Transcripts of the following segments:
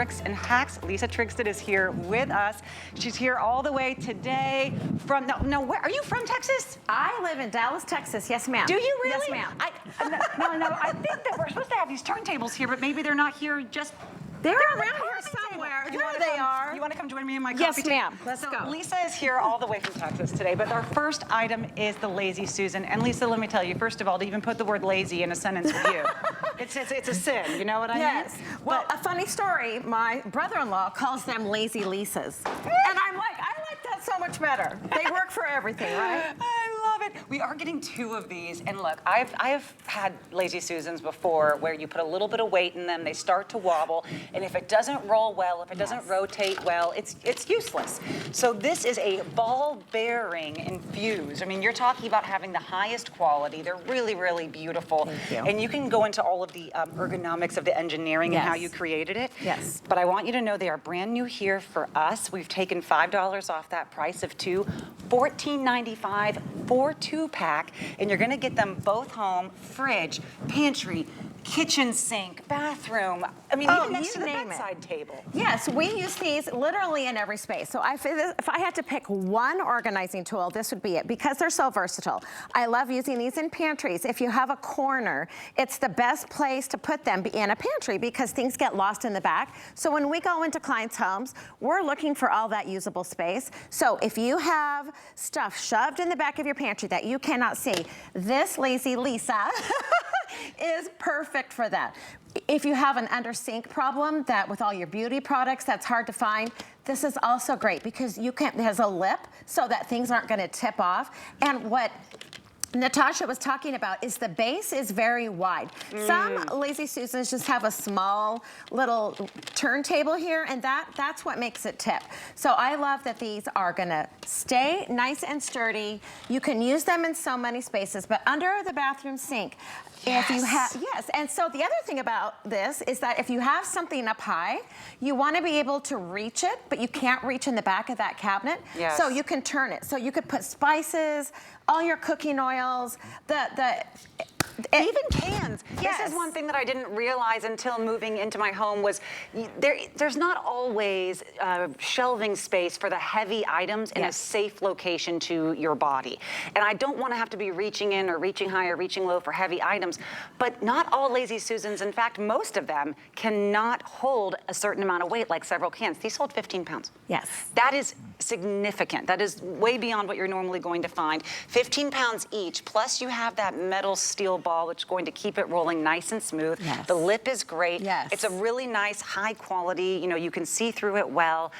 Tricks and hacks. Lisa Trixted is here with us. She's here all the way today from, where are you from, Texas? I live in Dallas, Texas. Yes, ma'am. Do you really? Yes, ma'am. No, I think that we're supposed to have these turntables here, but maybe they're not here just... They're around here somewhere. There they are. You want to come join me in my coffee? Yes, ma'am. Let's go. Lisa is here all the way from Texas today, but our first item is the Lazy Susan. And Lisa, let me tell you, first of all, to even put the word lazy in a sentence with you, it's a sin. You know what I mean? Yes. Well, a funny story. My brother-in-law calls them Lazy Lisas, and I'm like, I like that so much better. They work for everything, right? I love it. We are getting 2 of these, and look, I've had Lazy Susans before where you put a little bit of weight in them, they start to wobble, and if it doesn't roll well, if it doesn't rotate well, it's useless. So this is a ball bearing infused. I mean, you're talking about having the highest quality. They're really, really beautiful. Thank you. And you can go into all of the ergonomics of the engineering and how you created it. Yes. But I want you to know they are brand new here for us. We've taken $5 off that price of 2, $14.95 for 2-pack, and you're gonna get them both home, fridge, pantry, kitchen sink, bathroom. I mean, even next to the bedside table. Yes, we use these literally in every space. So if I had to pick one organizing tool, this would be it, because they're so versatile. I love using these in pantries. If you have a corner, it's the best place to put them in a pantry because things get lost in the back. So when we go into clients' homes, we're looking for all that usable space. So if you have stuff shoved in the back of your pantry that you cannot see, this Lazy Lisa is perfect for that. If you have an under sink problem that with all your beauty products that's hard to find, this is also great because it has a lip so that things aren't going to tip off. And what Natasha was talking about is the base is very wide. Some Lazy Susans just have a small little turntable here, and that's what makes it tip. So I love that these are gonna stay nice and sturdy. You can use them in so many spaces, but under the bathroom sink, if you have, and so the other thing about this is that if you have something up high, you want to be able to reach it, but you can't reach in the back of that cabinet. Yes. So you can turn it. So you could put spices, all your cooking oils, even cans. Yes. This is one thing that I didn't realize until moving into my home was there's not always shelving space for the heavy items in a safe location to your body. And I don't want to have to be reaching in or reaching high or reaching low for heavy items, but not all Lazy Susans, in fact, most of them cannot hold a certain amount of weight like several cans. These hold 15 pounds. Yes. That is significant. That is way beyond what you're normally going to find. 15 pounds each, plus you have that metal steel ball, which is going to keep it rolling nice and smooth. Yes. The lip is great. Yes. It's a really nice, high quality, you can see through it well.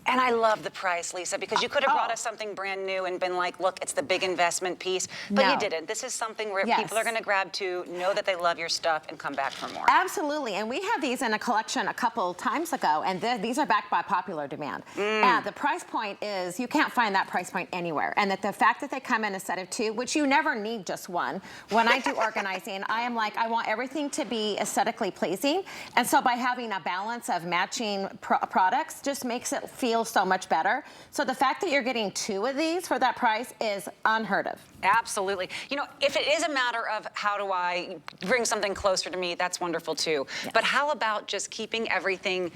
And I love the price, Lisa, because you could have brought us something brand new and been like, look, it's the big investment piece, but you didn't. This is something where people are going to grab to, know that they love your stuff, and come back for more. Absolutely, and we had these in a collection a couple times ago, and these are backed by popular demand. And the price point is, you can't find that price point anywhere. And that the fact that they come in a set of 2, which you never need just one. When I do organizing, I am like, I want everything to be aesthetically pleasing. And so by having a balance of matching products just makes it feel so much better. So the fact that you're getting 2 of these for that price is unheard of. Absolutely. If it is a matter of how do I bring something closer to me, that's wonderful too. Yes. But how about just keeping everything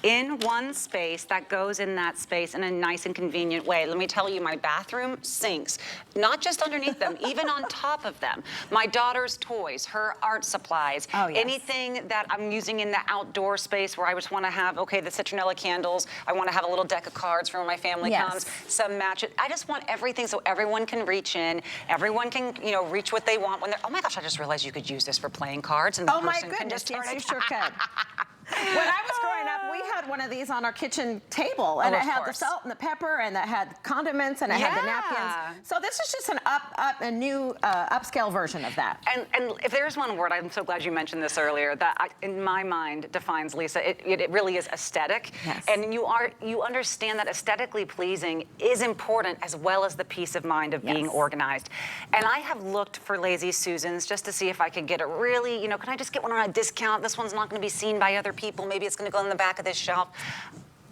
in one space that goes in that space in a nice and convenient way? Let me tell you, my bathroom sinks, not just underneath them, even on top of them. My daughter's toys, her art supplies, anything that I'm using in the outdoor space where I just want to have, the citronella candles, I want to have a little deck of cards for when my family comes, some matches. I just want everything so everyone can reach in, everyone can, reach what they want when they're, oh my gosh, I just realized you could use this for playing cards, and the person can just yes, you sure could. When I was growing up, we had one of these on our kitchen table, and it had the salt and the pepper, and it had condiments, and it had the napkins. So this is just a new upscale version of that. And if there's one word, I'm so glad you mentioned this earlier, that in my mind defines Lisa, it really is aesthetic. Yes. And you understand that aesthetically pleasing is important as well as the peace of mind of being organized. And I have looked for Lazy Susans just to see if I could get a really, can I just get one on a discount? This one's not going to be seen by other people. Maybe it's going to go in the back of this shelf.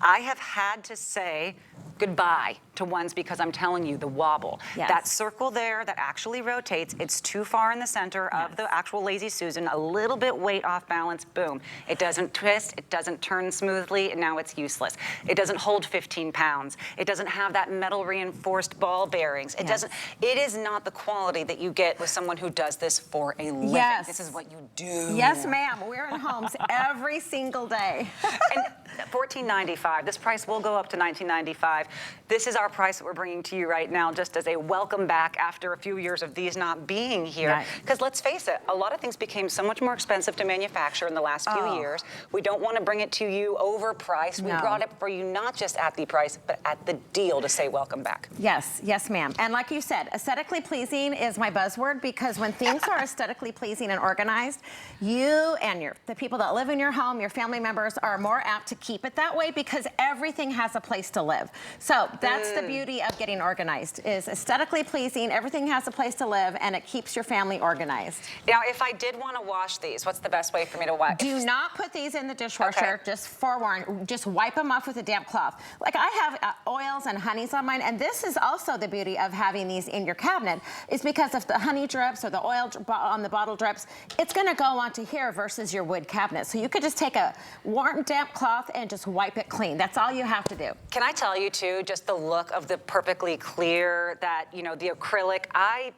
I have had to say goodbye to to ones because I'm telling you, the wobble. Yes. That circle there that actually rotates, it's too far in the center of the actual Lazy Susan, a little bit weight off balance, boom. It doesn't twist, it doesn't turn smoothly, and now it's useless. It doesn't hold 15 pounds. It doesn't have that metal reinforced ball bearings. It doesn't, it is not the quality that you get with someone who does this for a living. Yes. This is what you do. Yes, ma'am. We're in homes every single day. And $14.95. This price will go up to $19.95. This is our price that we're bringing to you right now, just as a welcome back after a few years of these not being here. Because let's face it, a lot of things became so much more expensive to manufacture in the last few years. We don't want to bring it to you overpriced. We brought it for you not just at the price, but at the deal to say welcome back. Yes, yes, ma'am. And like you said, aesthetically pleasing is my buzzword, because when things are aesthetically pleasing and organized, you and the people that live in your home, your family members, are more apt to keep it that way, because everything has a place to live. So that's the beauty of getting organized, is aesthetically pleasing, everything has a place to live, and it keeps your family organized. Now, if I did want to wash these, what's the best way for me to wash? Do not put these in the dishwasher. Just forewarn, just wipe them off with a damp cloth. Like I have oils and honeys on mine, and this is also the beauty of having these in your cabinet, is because if the honey drips or the oil on the bottle drips, it's going to go onto here versus your wood cabinet. So you could just take a warm, damp cloth and just wipe it clean. That's all you have to do. Can I tell you too, just the look of the perfectly clear, that, you know, the acrylic, I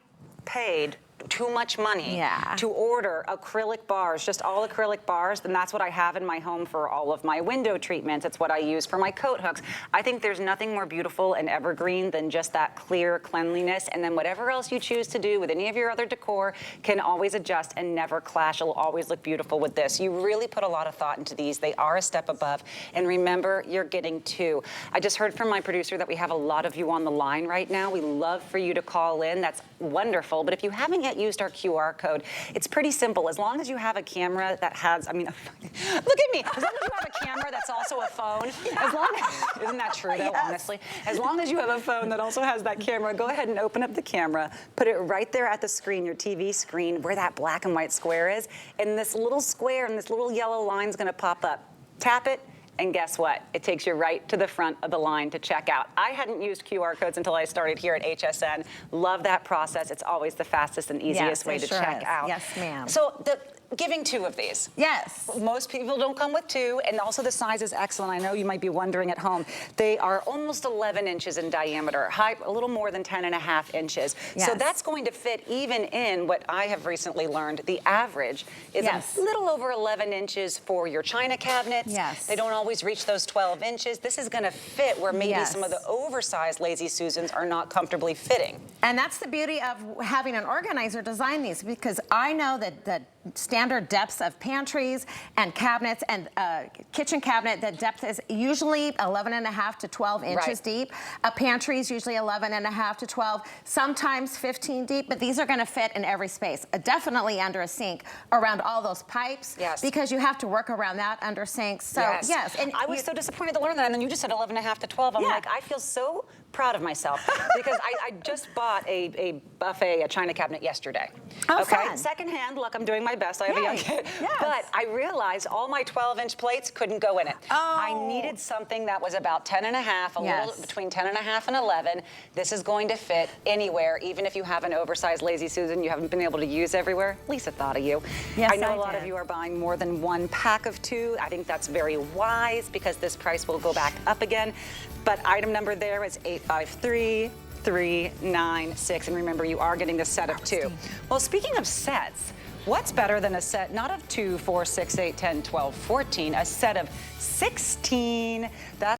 paid too much money to order acrylic bars, just all acrylic bars, and that's what I have in my home for all of my window treatments. It's what I use for my coat hooks. I think there's nothing more beautiful and evergreen than just that clear cleanliness, and then whatever else you choose to do with any of your other decor can always adjust and never clash. It'll always look beautiful with this. You really put a lot of thought into these. They are a step above, and remember, you're getting two. I just heard from my producer that we have a lot of you on the line right now. We love for you to call in. That's wonderful, but if you haven't yet used our QR code, it's pretty simple. As long as you have a camera that has, I mean, look at me. As long as you have a camera that's also a phone, as long as, isn't that true though, honestly? As long as you have a phone that also has that camera, go ahead and open up the camera, put it right there at the screen, your TV screen, where that black and white square is, and this little square and this little yellow line is gonna pop up. Tap it, and guess what? It takes you right to the front of the line to check out. I hadn't used QR codes until I started here at HSN. Love that process. It's always the fastest and easiest way to check out. Yes, ma'am. So giving two of these. Yes. Most people don't come with two, and also the size is excellent. I know you might be wondering at home. They are almost 11 inches in diameter, height a little more than 10.5 inches. Yes. So that's going to fit even in what I have recently learned. The average is a little over 11 inches for your china cabinets. Yes. They don't always reach those 12 inches. This is going to fit where maybe some of the oversized Lazy Susans are not comfortably fitting. And that's the beauty of having an organizer design these, because I know that the standard depths of pantries and cabinets and kitchen cabinet, the depth is usually 11.5 to 12 inches deep. A pantry is usually 11.5 to 12, sometimes 15 deep, but these are going to fit in every space. Definitely under a sink, around all those pipes, because you have to work around that under sinks. So yes. And I was so disappointed to learn that, and then you just said 11.5 to 12. I'm like, I feel so proud of myself because I just bought a buffet, a china cabinet yesterday. Fun. Secondhand, look, I'm doing my best. I have a young kid. But I realized all my 12-inch plates couldn't go in it. I needed something that was about 10.5, a little between 10.5 and 11. This is going to fit anywhere, even if you have an oversized Lazy Susan you haven't been able to use everywhere. Lisa thought of you. I know a lot of you are buying more than one pack of two. I think that's very wise because this price will go back up again. But item number there is 853396. And remember, you are getting the set of two. Well, speaking of sets, what's better than a set not of 2, 4, 6, 8, 10, 12, 14, a set of 16? That's